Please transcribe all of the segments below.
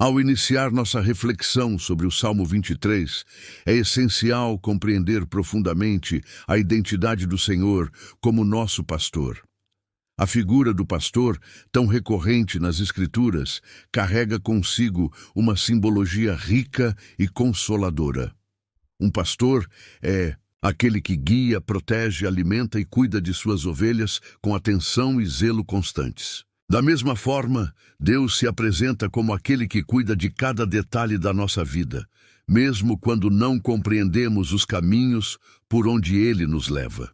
Ao iniciar nossa reflexão sobre o Salmo 23, é essencial compreender profundamente a identidade do Senhor como nosso pastor. A figura do pastor, tão recorrente nas Escrituras, carrega consigo uma simbologia rica e consoladora. Um pastor é aquele que guia, protege, alimenta e cuida de suas ovelhas com atenção e zelo constantes. Da mesma forma, Deus se apresenta como aquele que cuida de cada detalhe da nossa vida, mesmo quando não compreendemos os caminhos por onde Ele nos leva.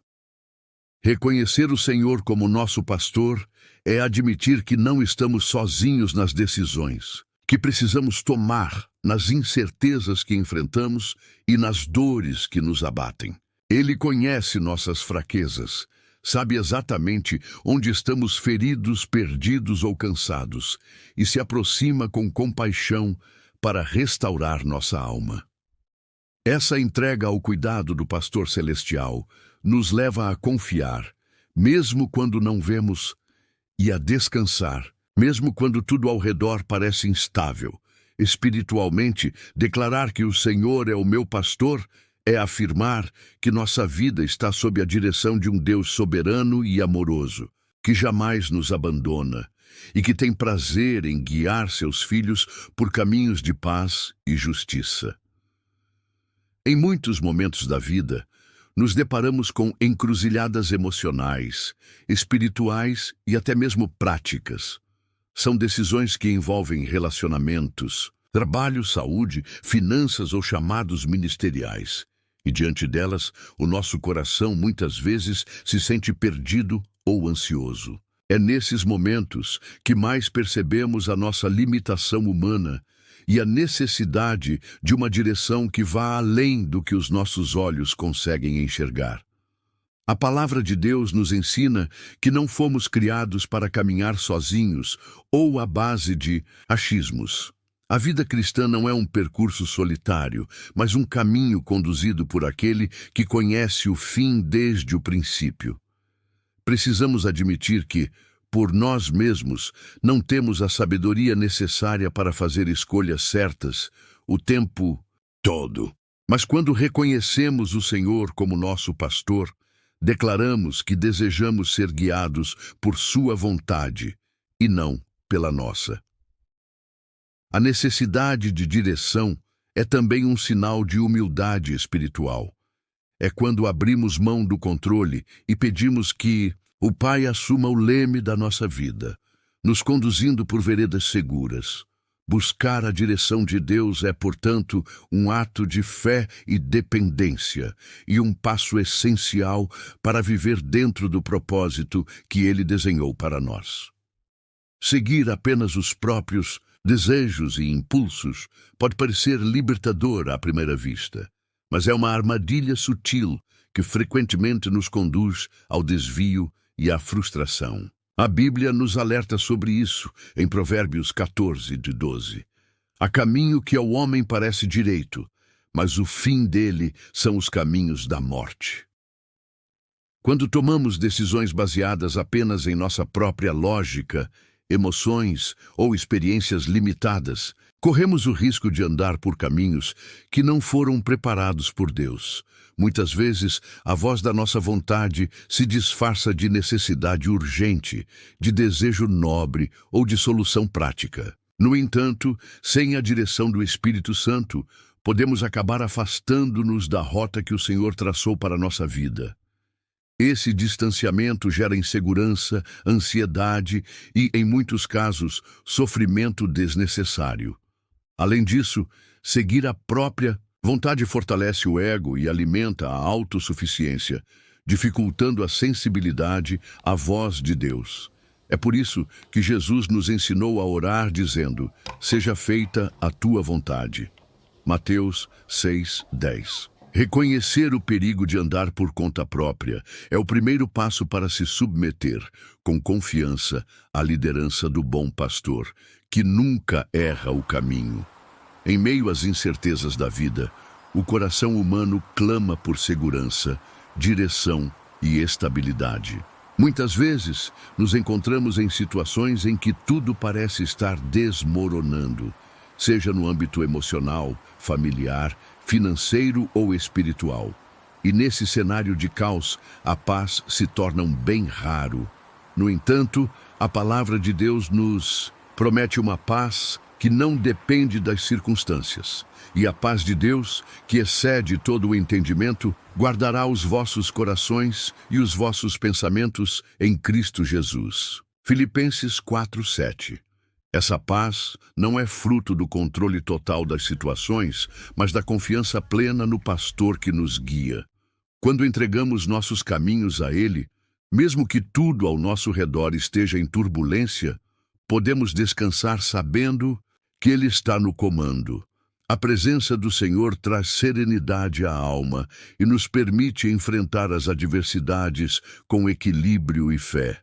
Reconhecer o Senhor como nosso pastor é admitir que não estamos sozinhos nas decisões, que precisamos tomar nas incertezas que enfrentamos e nas dores que nos abatem. Ele conhece nossas fraquezas, sabe exatamente onde estamos feridos, perdidos ou cansados, e se aproxima com compaixão para restaurar nossa alma. Essa entrega ao cuidado do pastor celestial nos leva a confiar, mesmo quando não vemos, e a descansar, mesmo quando tudo ao redor parece instável. Espiritualmente, declarar que o Senhor é o meu pastor é afirmar que nossa vida está sob a direção de um Deus soberano e amoroso, que jamais nos abandona e que tem prazer em guiar seus filhos por caminhos de paz e justiça. Em muitos momentos da vida, nos deparamos com encruzilhadas emocionais, espirituais e até mesmo práticas. São decisões que envolvem relacionamentos, trabalho, saúde, finanças ou chamados ministeriais. E diante delas, o nosso coração muitas vezes se sente perdido ou ansioso. É nesses momentos que mais percebemos a nossa limitação humana e a necessidade de uma direção que vá além do que os nossos olhos conseguem enxergar. A palavra de Deus nos ensina que não fomos criados para caminhar sozinhos ou à base de achismos. A vida cristã não é um percurso solitário, mas um caminho conduzido por aquele que conhece o fim desde o princípio. Precisamos admitir que, por nós mesmos, não temos a sabedoria necessária para fazer escolhas certas o tempo todo. Mas quando reconhecemos o Senhor como nosso pastor, declaramos que desejamos ser guiados por sua vontade e não pela nossa. A necessidade de direção é também um sinal de humildade espiritual. É quando abrimos mão do controle e pedimos que o Pai assuma o leme da nossa vida, nos conduzindo por veredas seguras. Buscar a direção de Deus é, portanto, um ato de fé e dependência, e um passo essencial para viver dentro do propósito que Ele desenhou para nós. Seguir apenas os próprios desejos e impulsos pode parecer libertador à primeira vista, mas é uma armadilha sutil que frequentemente nos conduz ao desvio e à frustração. A Bíblia nos alerta sobre isso em Provérbios 14:12. Há caminho que ao homem parece direito, mas o fim dele são os caminhos da morte. Quando tomamos decisões baseadas apenas em nossa própria lógica, emoções ou experiências limitadas, corremos o risco de andar por caminhos que não foram preparados por Deus. Muitas vezes, a voz da nossa vontade se disfarça de necessidade urgente, de desejo nobre ou de solução prática. No entanto, sem a direção do Espírito Santo, podemos acabar afastando-nos da rota que o Senhor traçou para a nossa vida. Esse distanciamento gera insegurança, ansiedade e, em muitos casos, sofrimento desnecessário. Além disso, seguir a própria vontade fortalece o ego e alimenta a autossuficiência, dificultando a sensibilidade à voz de Deus. É por isso que Jesus nos ensinou a orar dizendo: "Seja feita a tua vontade." Mateus 6:10. Reconhecer o perigo de andar por conta própria é o primeiro passo para se submeter, com confiança, à liderança do bom pastor, que nunca erra o caminho. Em meio às incertezas da vida, o coração humano clama por segurança, direção e estabilidade. Muitas vezes, nos encontramos em situações em que tudo parece estar desmoronando. seja no âmbito emocional, familiar, financeiro ou espiritual. E nesse cenário de caos, a paz se torna um bem raro. No entanto, a palavra de Deus nos promete uma paz que não depende das circunstâncias. E a paz de Deus, que excede todo o entendimento, guardará os vossos corações e os vossos pensamentos em Cristo Jesus. Filipenses 4:7. Essa paz não é fruto do controle total das situações, mas da confiança plena no pastor que nos guia. Quando entregamos nossos caminhos a Ele, mesmo que tudo ao nosso redor esteja em turbulência, podemos descansar sabendo que Ele está no comando. A presença do Senhor traz serenidade à alma e nos permite enfrentar as adversidades com equilíbrio e fé.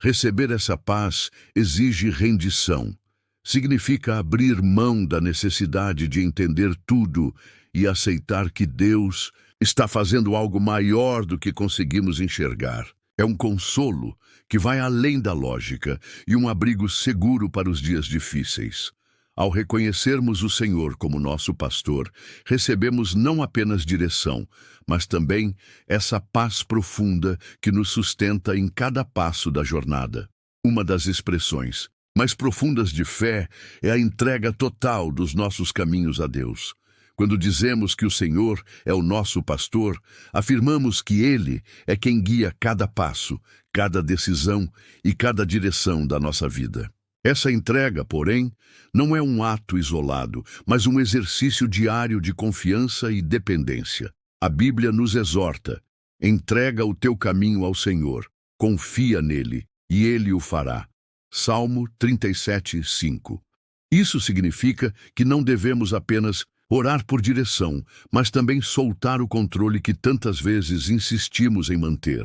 Receber essa paz exige rendição. Significa abrir mão da necessidade de entender tudo e aceitar que Deus está fazendo algo maior do que conseguimos enxergar. É um consolo que vai além da lógica e um abrigo seguro para os dias difíceis. Ao reconhecermos o Senhor como nosso pastor, recebemos não apenas direção, mas também essa paz profunda que nos sustenta em cada passo da jornada. Uma das expressões mais profundas de fé é a entrega total dos nossos caminhos a Deus. Quando dizemos que o Senhor é o nosso pastor, afirmamos que Ele é quem guia cada passo, cada decisão e cada direção da nossa vida. Essa entrega, porém, não é um ato isolado, mas um exercício diário de confiança e dependência. A Bíblia nos exorta: entrega o teu caminho ao Senhor, confia nele, e Ele o fará. Salmo 37:5. Isso significa que não devemos apenas orar por direção, mas também soltar o controle que tantas vezes insistimos em manter.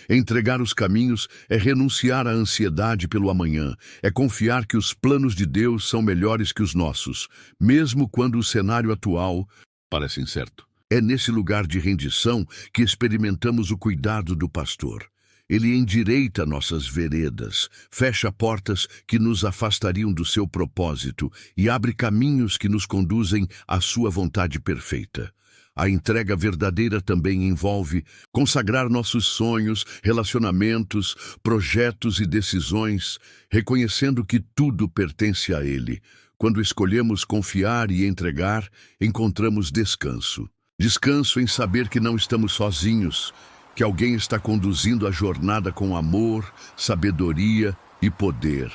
Entregar os caminhos é renunciar à ansiedade pelo amanhã, é confiar que os planos de Deus são melhores que os nossos, mesmo quando o cenário atual parece incerto. É nesse lugar de rendição que experimentamos o cuidado do pastor. Ele endireita nossas veredas, fecha portas que nos afastariam do seu propósito e abre caminhos que nos conduzem à sua vontade perfeita. A entrega verdadeira também envolve consagrar nossos sonhos, relacionamentos, projetos e decisões, reconhecendo que tudo pertence a Ele. Quando escolhemos confiar e entregar, encontramos descanso. Descanso em saber que não estamos sozinhos, que alguém está conduzindo a jornada com amor, sabedoria e poder.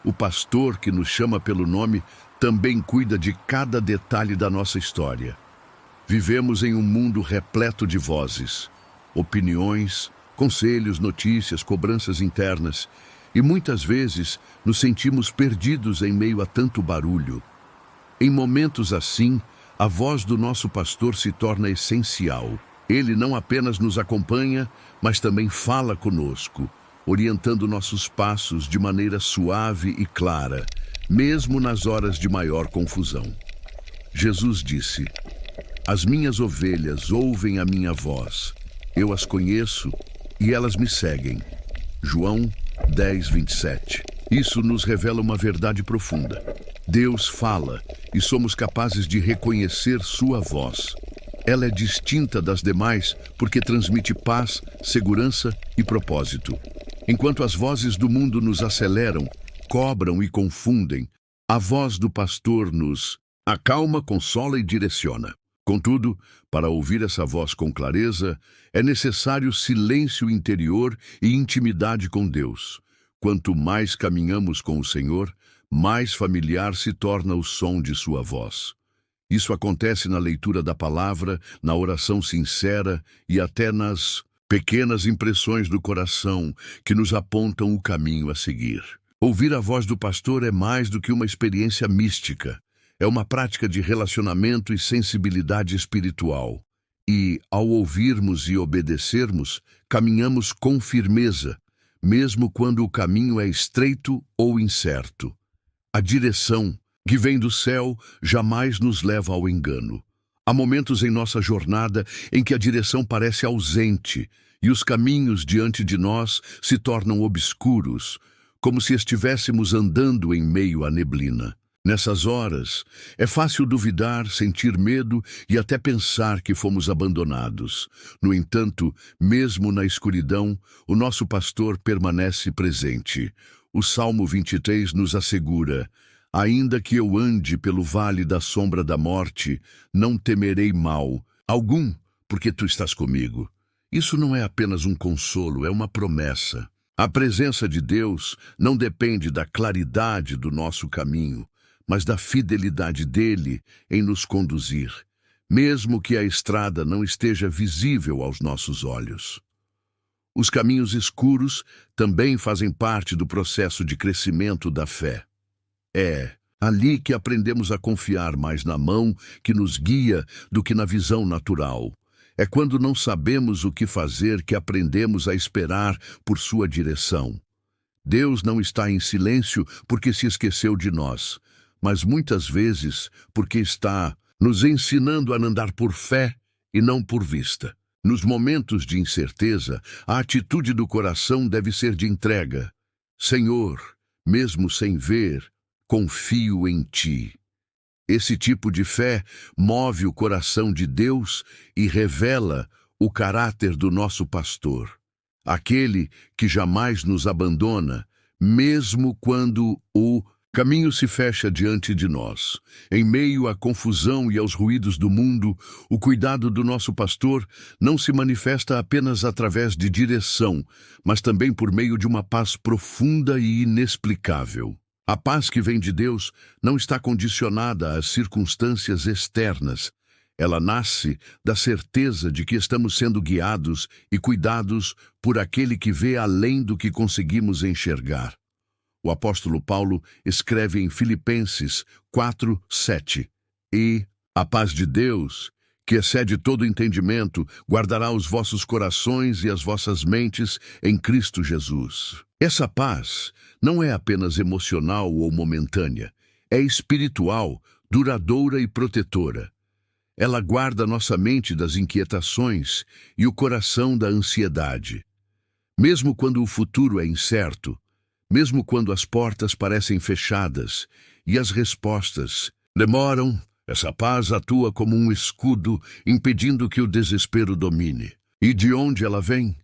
O pastor que nos chama pelo nome também cuida de cada detalhe da nossa história. Vivemos em um mundo repleto de vozes, opiniões, conselhos, notícias, cobranças internas, e muitas vezes nos sentimos perdidos em meio a tanto barulho. Em momentos assim, a voz do nosso pastor se torna essencial. Ele não apenas nos acompanha, mas também fala conosco, orientando nossos passos de maneira suave e clara, mesmo nas horas de maior confusão. Jesus disse: "As minhas ovelhas ouvem a minha voz. Eu as conheço e elas me seguem." João 10:27. Isso nos revela uma verdade profunda. Deus fala e somos capazes de reconhecer sua voz. Ela é distinta das demais porque transmite paz, segurança e propósito. Enquanto as vozes do mundo nos aceleram, cobram e confundem, a voz do pastor nos acalma, consola e direciona. Contudo, para ouvir essa voz com clareza, é necessário silêncio interior e intimidade com Deus. Quanto mais caminhamos com o Senhor, mais familiar se torna o som de sua voz. Isso acontece na leitura da palavra, na oração sincera e até nas pequenas impressões do coração que nos apontam o caminho a seguir. Ouvir a voz do pastor é mais do que uma experiência mística. É uma prática de relacionamento e sensibilidade espiritual. E, ao ouvirmos e obedecermos, caminhamos com firmeza, mesmo quando o caminho é estreito ou incerto. A direção que vem do céu jamais nos leva ao engano. Há momentos em nossa jornada em que a direção parece ausente e os caminhos diante de nós se tornam obscuros, como se estivéssemos andando em meio à neblina. Nessas horas, é fácil duvidar, sentir medo e até pensar que fomos abandonados. No entanto, mesmo na escuridão, o nosso pastor permanece presente. O Salmo 23 nos assegura: ainda que eu ande pelo vale da sombra da morte, não temerei mal algum, porque tu estás comigo. Isso não é apenas um consolo, é uma promessa. A presença de Deus não depende da claridade do nosso caminho, mas da fidelidade dele em nos conduzir, mesmo que a estrada não esteja visível aos nossos olhos. Os caminhos escuros também fazem parte do processo de crescimento da fé. É ali que aprendemos a confiar mais na mão que nos guia do que na visão natural. É quando não sabemos o que fazer que aprendemos a esperar por sua direção. Deus não está em silêncio porque se esqueceu de nós, mas muitas vezes porque está nos ensinando a andar por fé e não por vista. Nos momentos de incerteza, a atitude do coração deve ser de entrega. Senhor, mesmo sem ver, confio em ti. Esse tipo de fé move o coração de Deus e revela o caráter do nosso pastor, aquele que jamais nos abandona, mesmo quando o caminho se fecha diante de nós. Em meio à confusão e aos ruídos do mundo, o cuidado do nosso pastor não se manifesta apenas através de direção, mas também por meio de uma paz profunda e inexplicável. A paz que vem de Deus não está condicionada às circunstâncias externas. Ela nasce da certeza de que estamos sendo guiados e cuidados por aquele que vê além do que conseguimos enxergar. O apóstolo Paulo escreve em Filipenses 4:7: E a paz de Deus, que excede todo entendimento, guardará os vossos corações e as vossas mentes em Cristo Jesus. Essa paz não é apenas emocional ou momentânea, é espiritual, duradoura e protetora. Ela guarda nossa mente das inquietações e o coração da ansiedade. Mesmo quando o futuro é incerto, mesmo quando as portas parecem fechadas e as respostas demoram, essa paz atua como um escudo, impedindo que o desespero domine. E de onde ela vem?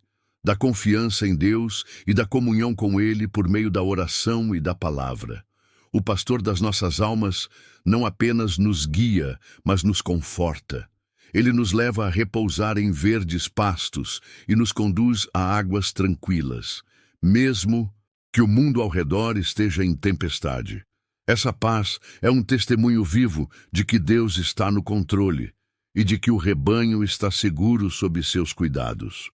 Da confiança em Deus e da comunhão com Ele por meio da oração e da palavra. O pastor das nossas almas não apenas nos guia, mas nos conforta. Ele nos leva a repousar em verdes pastos e nos conduz a águas tranquilas, mesmo que o mundo ao redor esteja em tempestade. Essa paz é um testemunho vivo de que Deus está no controle e de que o rebanho está seguro sob seus cuidados.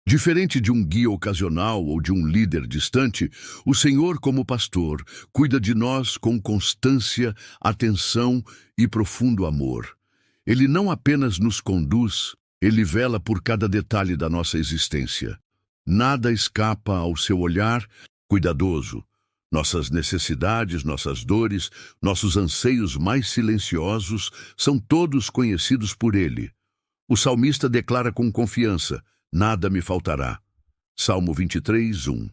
Diferente de um guia ocasional ou de um líder distante, o Senhor, como pastor, cuida de nós com constância, atenção e profundo amor. Ele não apenas nos conduz, ele vela por cada detalhe da nossa existência. Nada escapa ao seu olhar cuidadoso. Nossas necessidades, nossas dores, nossos anseios mais silenciosos são todos conhecidos por ele. O salmista declara com confiança: nada me faltará. Salmo 23:1.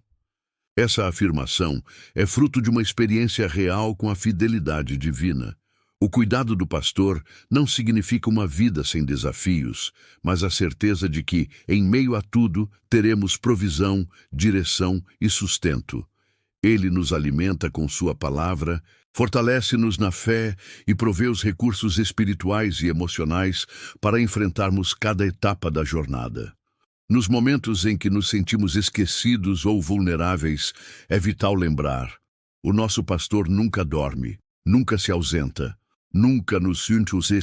Essa afirmação é fruto de uma experiência real com a fidelidade divina. O cuidado do pastor não significa uma vida sem desafios, mas a certeza de que, em meio a tudo, teremos provisão, direção e sustento. Ele nos alimenta com sua palavra, fortalece-nos na fé e provê os recursos espirituais e emocionais para enfrentarmos cada etapa da jornada. Nos momentos em que nos sentimos esquecidos ou vulneráveis, é vital lembrar: o nosso pastor nunca dorme, nunca se ausenta, nunca nos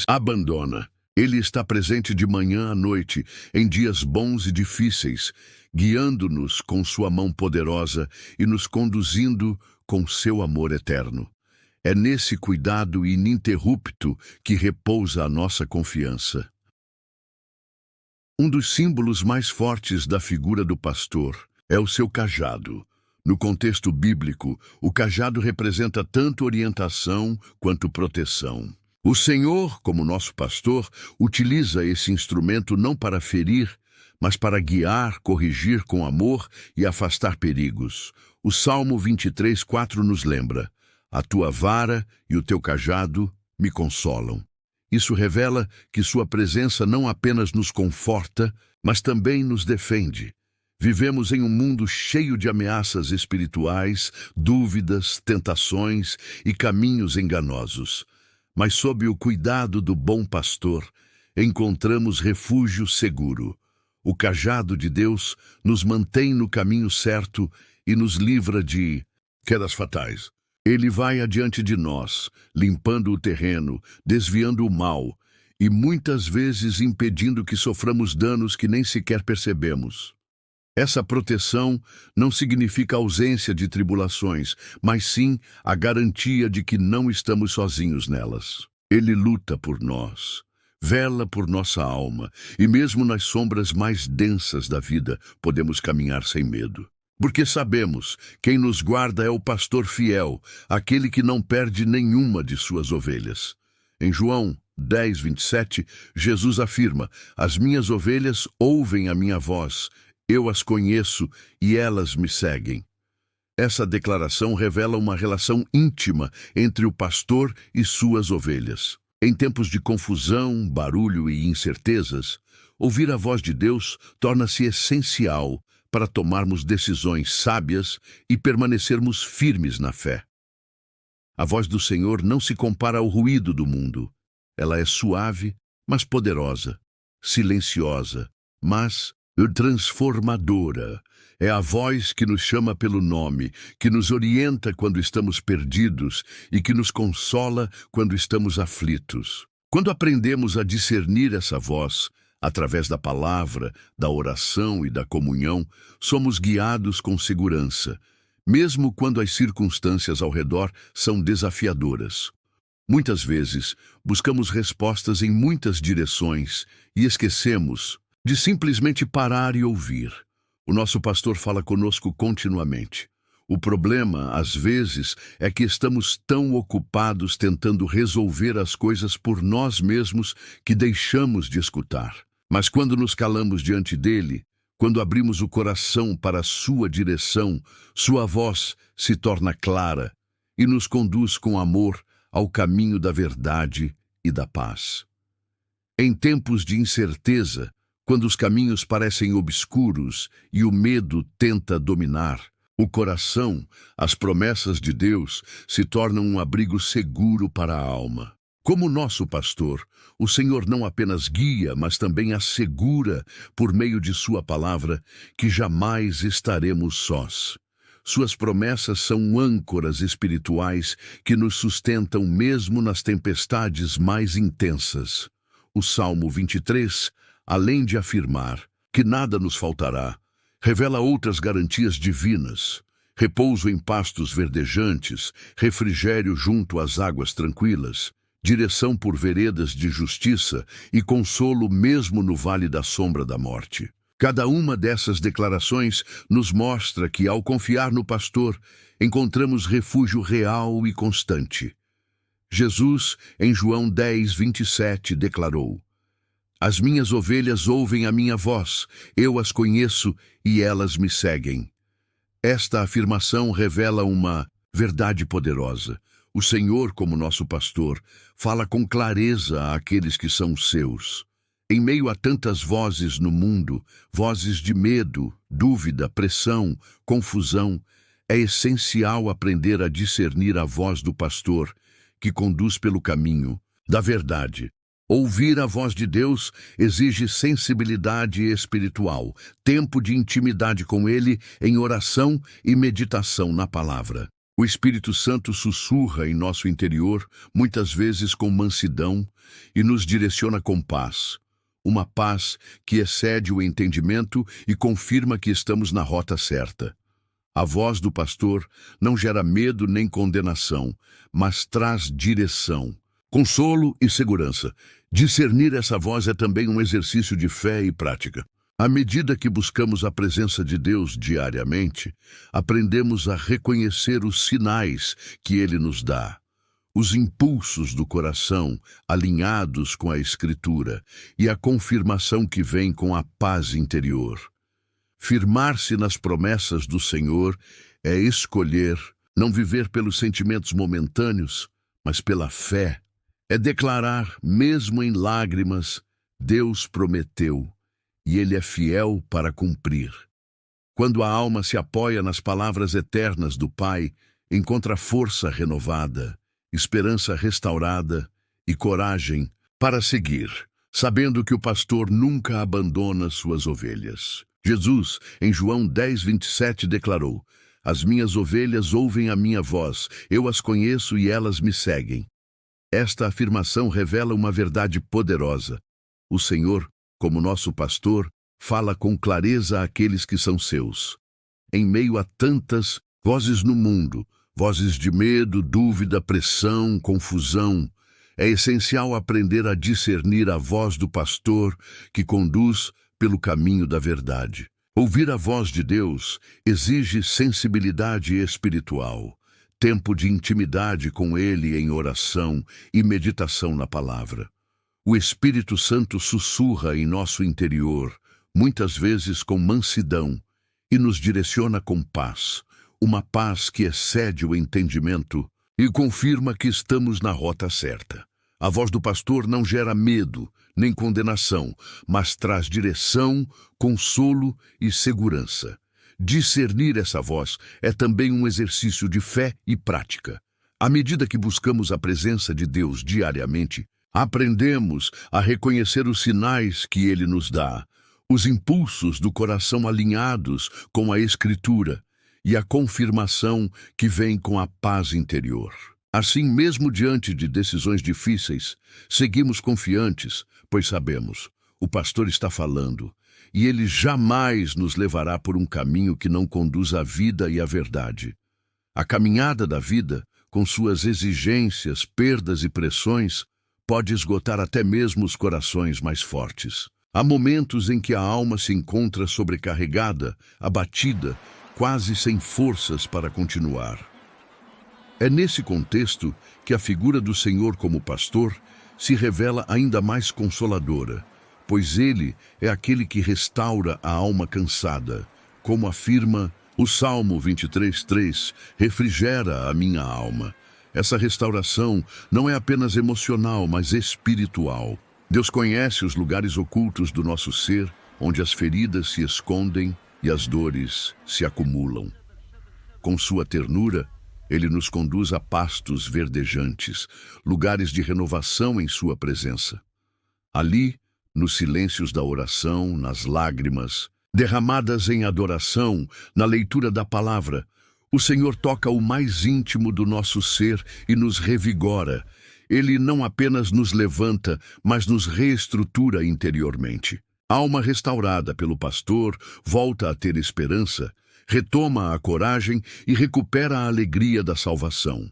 abandona. Ele está presente de manhã à noite, em dias bons e difíceis, guiando-nos com sua mão poderosa e nos conduzindo com seu amor eterno. É nesse cuidado ininterrupto que repousa a nossa confiança. Um dos símbolos mais fortes da figura do pastor é o seu cajado. No contexto bíblico, o cajado representa tanto orientação quanto proteção. O Senhor, como nosso pastor, utiliza esse instrumento não para ferir, mas para guiar, corrigir com amor e afastar perigos. O Salmo 23:4 nos lembra: a tua vara e o teu cajado me consolam. Isso revela que sua presença não apenas nos conforta, mas também nos defende. Vivemos em um mundo cheio de ameaças espirituais, dúvidas, tentações e caminhos enganosos. Mas sob o cuidado do bom pastor, encontramos refúgio seguro. O cajado de Deus nos mantém no caminho certo e nos livra de quedas fatais. Ele vai adiante de nós, limpando o terreno, desviando o mal e muitas vezes impedindo que soframos danos que nem sequer percebemos. Essa proteção não significa ausência de tribulações, mas sim a garantia de que não estamos sozinhos nelas. Ele luta por nós, vela por nossa alma, e mesmo nas sombras mais densas da vida podemos caminhar sem medo. Porque sabemos, quem nos guarda é o pastor fiel, aquele que não perde nenhuma de suas ovelhas. Em João 10:27, Jesus afirma: as minhas ovelhas ouvem a minha voz, eu as conheço e elas me seguem. Essa declaração revela uma relação íntima entre o pastor e suas ovelhas. Em tempos de confusão, barulho e incertezas, ouvir a voz de Deus torna-se essencial para tomarmos decisões sábias e permanecermos firmes na fé. A voz do Senhor não se compara ao ruído do mundo. Ela é suave, mas poderosa, silenciosa, mas transformadora. É a voz que nos chama pelo nome, que nos orienta quando estamos perdidos e que nos consola quando estamos aflitos. Quando aprendemos a discernir essa voz, através da palavra, da oração e da comunhão, somos guiados com segurança, mesmo quando as circunstâncias ao redor são desafiadoras. Muitas vezes, buscamos respostas em muitas direções e esquecemos de simplesmente parar e ouvir. O nosso pastor fala conosco continuamente. O problema, às vezes, é que estamos tão ocupados tentando resolver as coisas por nós mesmos que deixamos de escutar. Mas quando nos calamos diante dele, quando abrimos o coração para a sua direção, sua voz se torna clara e nos conduz com amor ao caminho da verdade e da paz. Em tempos de incerteza, quando os caminhos parecem obscuros e o medo tenta dominar, o coração, as promessas de Deus, se tornam um abrigo seguro para a alma. Como nosso pastor, o Senhor não apenas guia, mas também assegura, por meio de sua palavra, que jamais estaremos sós. Suas promessas são âncoras espirituais que nos sustentam mesmo nas tempestades mais intensas. O Salmo 23, além de afirmar que nada nos faltará, revela outras garantias divinas: repouso em pastos verdejantes, refrigério junto às águas tranquilas, direção por veredas de justiça e consolo mesmo no vale da sombra da morte. Cada uma dessas declarações nos mostra que, ao confiar no pastor, encontramos refúgio real e constante. Jesus, em João 10:27, declarou: as minhas ovelhas ouvem a minha voz, eu as conheço e elas me seguem. Esta afirmação revela uma verdade poderosa. O Senhor, como nosso pastor, fala com clareza àqueles que são seus. Em meio a tantas vozes no mundo, vozes de medo, dúvida, pressão, confusão, é essencial aprender a discernir a voz do pastor, que conduz pelo caminho da verdade. Ouvir a voz de Deus exige sensibilidade espiritual, tempo de intimidade com Ele em oração e meditação na palavra. O Espírito Santo sussurra em nosso interior, muitas vezes com mansidão, e nos direciona com paz. Uma paz que excede o entendimento e confirma que estamos na rota certa. A voz do pastor não gera medo nem condenação, mas traz direção, consolo e segurança. Discernir essa voz é também um exercício de fé e prática. À medida que buscamos a presença de Deus diariamente, aprendemos a reconhecer os sinais que Ele nos dá. os impulsos do coração alinhados com a Escritura e a confirmação que vem com a paz interior. Firmar-se nas promessas do Senhor é escolher não viver pelos sentimentos momentâneos, mas pela fé. É declarar, mesmo em lágrimas, Deus prometeu, e Ele é fiel para cumprir. Quando a alma se apoia nas palavras eternas do Pai, encontra força renovada, esperança restaurada e coragem para seguir, sabendo que o pastor nunca abandona suas ovelhas. Jesus, em João 10:27, declarou: "As minhas ovelhas ouvem a minha voz, eu as conheço e elas me seguem." Esta afirmação revela uma verdade poderosa. O Senhor, como nosso pastor, fala com clareza àqueles que são seus. Em meio a tantas vozes no mundo, vozes de medo, dúvida, pressão, confusão, é essencial aprender a discernir a voz do pastor que conduz pelo caminho da verdade. Ouvir a voz de Deus exige sensibilidade espiritual, tempo de intimidade com Ele em oração e meditação na palavra. O Espírito Santo sussurra em nosso interior, muitas vezes com mansidão, e nos direciona com paz, uma paz que excede o entendimento e confirma que estamos na rota certa. A voz do pastor não gera medo, nem condenação, mas traz direção, consolo e segurança. Discernir essa voz é também um exercício de fé e prática. À medida que buscamos a presença de Deus diariamente, aprendemos a reconhecer os sinais que Ele nos dá, os impulsos do coração alinhados com a Escritura e a confirmação que vem com a paz interior. Assim, mesmo diante de decisões difíceis, seguimos confiantes, pois sabemos, o pastor está falando, e ele jamais nos levará por um caminho que não conduz à vida e à verdade. A caminhada da vida, com suas exigências, perdas e pressões, pode esgotar até mesmo os corações mais fortes. Há momentos em que a alma se encontra sobrecarregada, abatida, quase sem forças para continuar. É nesse contexto que a figura do Senhor como pastor se revela ainda mais consoladora, pois Ele é aquele que restaura a alma cansada, como afirma o Salmo 23:3, refrigera a minha alma. Essa restauração não é apenas emocional, mas espiritual. Deus conhece os lugares ocultos do nosso ser, onde as feridas se escondem e as dores se acumulam. Com sua ternura, Ele nos conduz a pastos verdejantes, lugares de renovação em sua presença. Ali, nos silêncios da oração, nas lágrimas, derramadas em adoração, na leitura da palavra, o Senhor toca o mais íntimo do nosso ser e nos revigora. Ele não apenas nos levanta, mas nos reestrutura interiormente. A alma restaurada pelo pastor volta a ter esperança, retoma a coragem e recupera a alegria da salvação.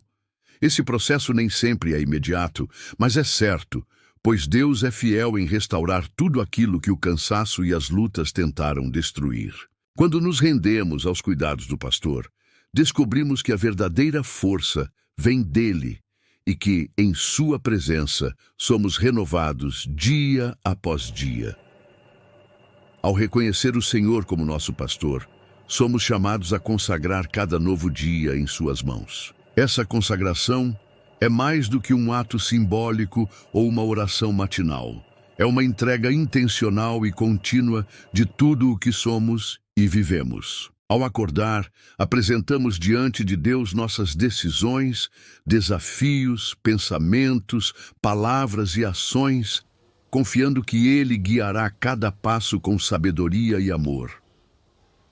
Esse processo nem sempre é imediato, mas é certo, pois Deus é fiel em restaurar tudo aquilo que o cansaço e as lutas tentaram destruir. Quando nos rendemos aos cuidados do pastor, descobrimos que a verdadeira força vem dele e que, em sua presença, somos renovados dia após dia. Ao reconhecer o Senhor como nosso pastor, somos chamados a consagrar cada novo dia em suas mãos. Essa consagração é mais do que um ato simbólico ou uma oração matinal. É uma entrega intencional e contínua de tudo o que somos e vivemos. Ao acordar, apresentamos diante de Deus nossas decisões, desafios, pensamentos, palavras e ações, confiando que Ele guiará cada passo com sabedoria e amor.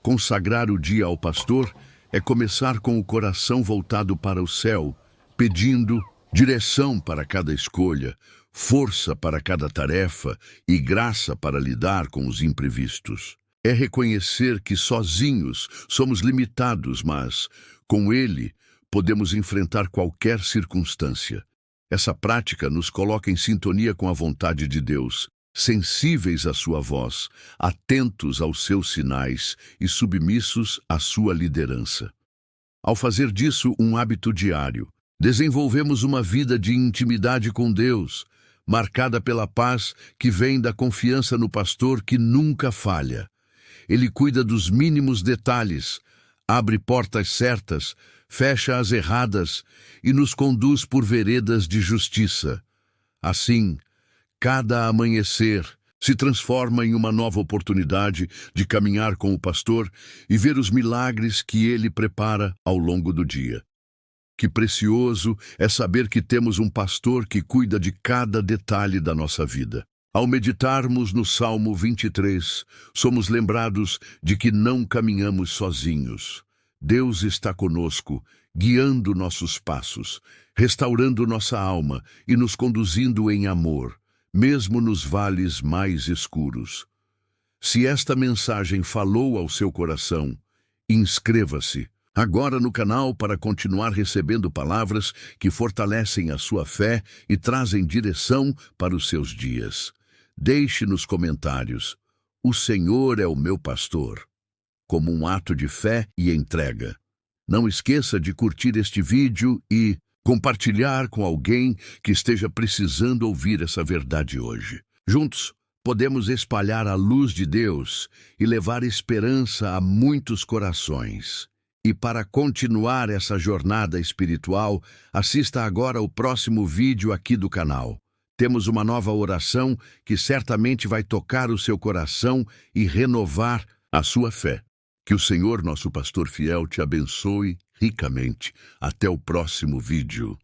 Consagrar o dia ao pastor é começar com o coração voltado para o céu, pedindo direção para cada escolha, força para cada tarefa e graça para lidar com os imprevistos. É reconhecer que sozinhos somos limitados, mas, com Ele, podemos enfrentar qualquer circunstância. Essa prática nos coloca em sintonia com a vontade de Deus, sensíveis à sua voz, atentos aos seus sinais e submissos à sua liderança. Ao fazer disso um hábito diário, Desenvolvemos uma vida de intimidade com Deus, marcada pela paz que vem da confiança no pastor que nunca falha. Ele cuida dos mínimos detalhes, abre portas certas, fecha as erradas e nos conduz por veredas de justiça. Assim, cada amanhecer se transforma em uma nova oportunidade de caminhar com o pastor e ver os milagres que ele prepara ao longo do dia. Que precioso é saber que temos um pastor que cuida de cada detalhe da nossa vida. Ao meditarmos no Salmo 23, somos lembrados de que não caminhamos sozinhos. Deus está conosco, guiando nossos passos, restaurando nossa alma e nos conduzindo em amor, mesmo nos vales mais escuros. Se esta mensagem falou ao seu coração, inscreva-se agora no canal para continuar recebendo palavras que fortalecem a sua fé e trazem direção para os seus dias. Deixe nos comentários: "O Senhor é o meu pastor", como um ato de fé e entrega. Não esqueça de curtir este vídeo e compartilhar com alguém que esteja precisando ouvir essa verdade hoje. Juntos, podemos espalhar a luz de Deus e levar esperança a muitos corações. E para continuar essa jornada espiritual, assista agora o próximo vídeo aqui do canal. Temos uma nova oração que certamente vai tocar o seu coração e renovar a sua fé. Que o Senhor, nosso pastor fiel, te abençoe ricamente. Até o próximo vídeo.